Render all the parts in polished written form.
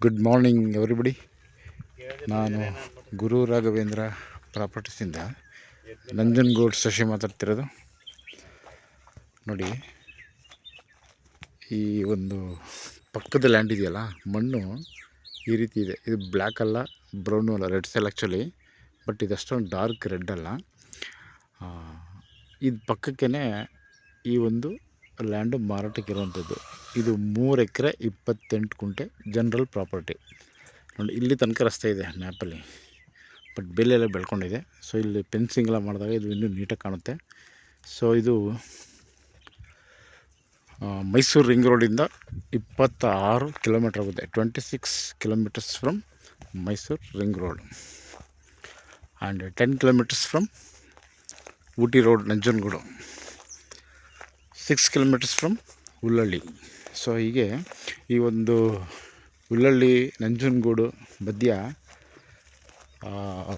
Good morning everybody. ನಾನು ಗುರು ರಾಘವೇಂದ್ರ ಪ್ರಾಪರ್ಟೀಸಿಂದ ನಂಜನಗೂಡು ಶಶಿ ಮಾತಾಡ್ತಿರೋದು. ನೋಡಿ, ಈ ಒಂದು ಪಕ್ಕದ ಲ್ಯಾಂಡ್ ಇದೆಯಲ್ಲ, ಮಣ್ಣು ಈ ರೀತಿ ಇದೆ. ಇದು ಬ್ಲ್ಯಾಕ್ ಅಲ್ಲ, ಬ್ರೌನು ಅಲ್ಲ, ರೆಡ್ ಸೆಲ್ ಆ್ಯಕ್ಚುಲಿ. ಬಟ್ ಇದಷ್ಟೊಂದು ಡಾರ್ಕ್ ರೆಡ್ ಅಲ್ಲ. ಇದು ಪಕ್ಕಕ್ಕೇ ಈ ಒಂದು ಲ್ಯಾಂಡು ಮಾರಾಟಕ್ಕೆ ಇರುವಂಥದ್ದು. ಇದು 3 ಎಕರೆ 28 ಗುಂಟೆ ಜನರಲ್ ಪ್ರಾಪರ್ಟಿ. ನೋಡಿ, ಇಲ್ಲಿ ತನಕ ರಸ್ತೆ ಇದೆ ಮ್ಯಾಪಲ್ಲಿ, ಬಟ್ ಬೇಲೆಲ್ಲ ಬೆಳ್ಕೊಂಡಿದೆ. ಸೊ ಇಲ್ಲಿ ಫೆನ್ಸಿಂಗ್ ಎಲ್ಲ ಮಾಡಿದಾಗ ಇದು ಇನ್ನೂ ನೀಟಾಗಿ ಕಾಣುತ್ತೆ. ಸೊ ಇದು ಮೈಸೂರು ರಿಂಗ್ ರೋಡಿಂದ 26 ಕಿಲೋಮೀಟ್ರ್ ಆಗುತ್ತೆ. 26 kilometres from Mysuru ring road and 10 kilometres from Ooty road Nanjangud, 6 kilometres from Hullahalli. So ಹೀಗೆ ಈ ಒಂದು ಹುಲ್ಲಳ್ಳಿ ನಂಜನಗೂಡು ಮಧ್ಯ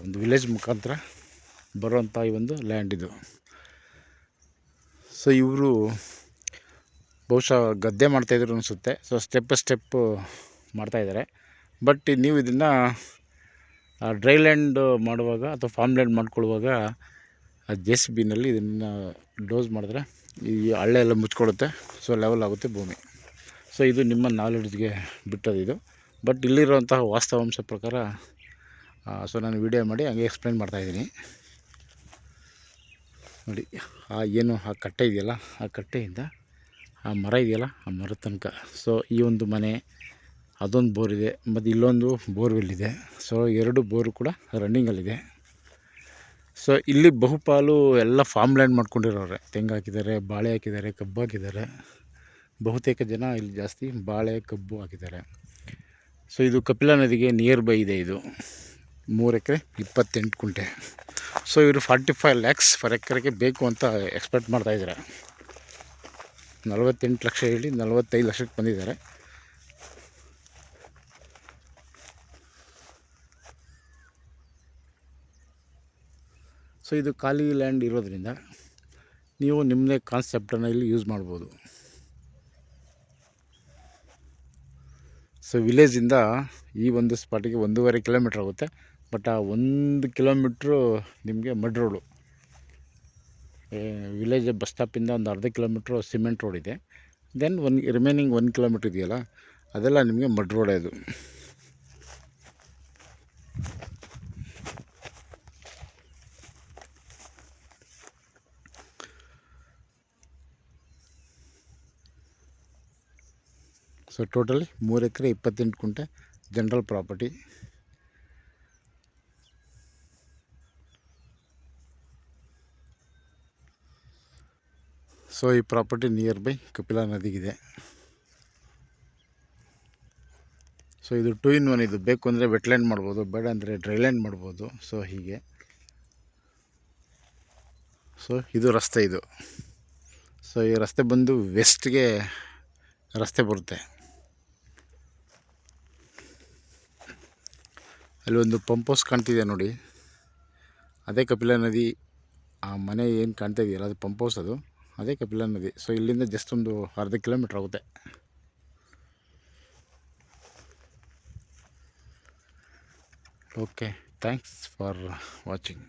ಒಂದು ವಿಲೇಜ್ ಮುಖಾಂತರ ಬರುವಂಥ ಈ ಒಂದು ಲ್ಯಾಂಡ್ ಇದು. ಸೊ ಇವರು ಬಹುಶಃ ಗದ್ದೆ ಮಾಡ್ತಾಯಿದ್ರು ಅನಿಸುತ್ತೆ. ಸೊ ಸ್ಟೆಪ್ ಮಾಡ್ತಾಯಿದ್ದಾರೆ. ಬಟ್ ನೀವು ಇದನ್ನು ಡ್ರೈ ಲ್ಯಾಂಡ್ ಮಾಡುವಾಗ ಅಥವಾ ಫಾರ್ಮ್ ಲ್ಯಾಂಡ್ ಮಾಡ್ಕೊಳ್ಳುವಾಗ JCB ನಲ್ಲಿ ಇದನ್ನು ಡೋಸ್ ಮಾಡಿದ್ರೆ ಈ ಹಳ್ಳೆ ಎಲ್ಲ ಮುಚ್ಕೊಳ್ಳುತ್ತೆ. ಸೊ ಲೆವೆಲ್ ಆಗುತ್ತೆ ಭೂಮಿ. ಸೊ ಇದು ನಿಮ್ಮ ನಾಲೆಡ್ಜ್ಗೆ ಬಿಟ್ಟದ್ದು ಇದು. ಬಟ್ ಇಲ್ಲಿರುವಂತಹ ವಾಸ್ತವಾಂಶ ಪ್ರಕಾರ ಸೊ ನಾನು ವಿಡಿಯೋ ಮಾಡಿ ಹಂಗೆ ಎಕ್ಸ್ಪ್ಲೈನ್ ಮಾಡ್ತಾಯಿದ್ದೀನಿ. ನೋಡಿ, ಏನು ಆ ಕಟ್ಟೆ ಇದೆಯಲ್ಲ, ಆ ಕಟ್ಟೆಯಿಂದ ಆ ಮರ ಇದೆಯಲ್ಲ, ಆ ಮರದ ತನಕ. ಸೊ ಈ ಒಂದು ಮನೆ, ಅದೊಂದು ಬೋರ್ ಇದೆ, ಮತ್ತು ಇಲ್ಲೊಂದು ಬೋರ್ವೆಲ್ ಇದೆ. ಸೊ 2 ಬೋರು ಕೂಡ ರನ್ನಿಂಗಲ್ಲಿದೆ. ಸೊ ಇಲ್ಲಿ ಬಹುಪಾಲು ಎಲ್ಲ ಫಾರ್ಮ್ ಲ್ಯಾಂಡ್ ಮಾಡ್ಕೊಂಡಿರೋರೆ. ತೆಂಗು ಹಾಕಿದ್ದಾರೆ, ಬಾಳೆ ಹಾಕಿದ್ದಾರೆ, ಕಬ್ಬು ಹಾಕಿದ್ದಾರೆ. ಬಹುತೇಕ ಜನ ಇಲ್ಲಿ ಜಾಸ್ತಿ ಬಾಳೆ, ಕಬ್ಬು ಹಾಕಿದ್ದಾರೆ. ಸೊ ಇದು ಕಪಿಲಾ ನದಿಗೆ ನಿಯರ್ ಬೈ ಇದೆ. ಇದು 3 ಎಕರೆ 28 ಗುಂಟೆ. ಸೊ ಇವರು 45 lakhs ಫರ್ ಎಕರೆಗೆ ಬೇಕು ಅಂತ ಎಕ್ಸ್ಪೆಕ್ಟ್ ಮಾಡ್ತಾಯಿದ್ದಾರೆ. 48 ಲಕ್ಷ ಹೇಳಿ 45 ಲಕ್ಷಕ್ಕೆ ಬಂದಿದ್ದಾರೆ. ಸೊ ಇದು ಖಾಲಿ ಲ್ಯಾಂಡ್ ಇರೋದ್ರಿಂದ ನೀವು ನಿಮ್ಮದೇ ಕಾನ್ಸೆಪ್ಟನ್ನು ಇಲ್ಲಿ ಯೂಸ್ ಮಾಡ್ಬೋದು. ಸೊ ವಿಲೇಜಿಂದ ಈ ಒಂದು ಸ್ಪಾಟಿಗೆ 1.5 ಕಿಲೋಮೀಟ್ರ್ ಆಗುತ್ತೆ. ಬಟ್ ಆ 1 ಕಿಲೋಮೀಟ್ರು ನಿಮಗೆ ಮಡ್ ರೋಡು. ವಿಲೇಜ್ ಬಸ್ ಸ್ಟಾಪಿಂದ ಒಂದು ಅರ್ಧ ಕಿಲೋಮೀಟ್ರು ಸಿಮೆಂಟ್ ರೋಡ್ ಇದೆ. ದೆನ್ ರಿಮೈನಿಂಗ್ 1 ಕಿಲೋಮೀಟ್ರ್ ಇದೆಯಲ್ಲ, ಅದೆಲ್ಲ ನಿಮಗೆ ಮಡ್ ರೋಡೇ ಅದು. ಸೊ ಟೋಟಲಿ 3 ಎಕರೆ 28 ಗುಂಟೆ ಜನರಲ್ ಪ್ರಾಪರ್ಟಿ. ಸೊ ಈ ಪ್ರಾಪರ್ಟಿ ನಿಯರ್ ಬೈ ಕಪಿಲಾ ನದಿಗಿದೆ. ಸೊ ಇದು 2 in 1. ಇದು ಬೇಕು ಅಂದರೆ ವೆಟ್ಲ್ಯಾಂಡ್ ಮಾಡ್ಬೋದು, ಬೇಡ ಅಂದರೆ ಡ್ರೈಲ್ಯಾಂಡ್ ಮಾಡ್ಬೋದು. ಸೊ ಹೀಗೆ. ಸೊ ಇದು ರಸ್ತೆ ಇದು. ಸೊ ಈ ರಸ್ತೆ ಬಂದು ವೆಸ್ಟ್ಗೆ ರಸ್ತೆ ಬರುತ್ತೆ. ಅಲ್ಲಿ ಒಂದು ಪಂಪ್ ಹೌಸ್ ಕಾಣ್ತಿದೆ ನೋಡಿ, ಅದೇ ಕಪಿಲಾ ನದಿ. ಆ ಮನೆ ಏನು ಕಾಣ್ತಾ ಇದೆಯಲ್ಲ, ಅದು ಪಂಪ್ ಹೌಸ್, ಅದು ಅದೇ ಕಪಿಲಾ ನದಿ. ಸೊ ಇಲ್ಲಿಂದ ಜಸ್ಟ್ ಒಂದು ಅರ್ಧ ಕಿಲೋಮೀಟ್ರ್ ಆಗುತ್ತೆ. Okay, thanks for watching.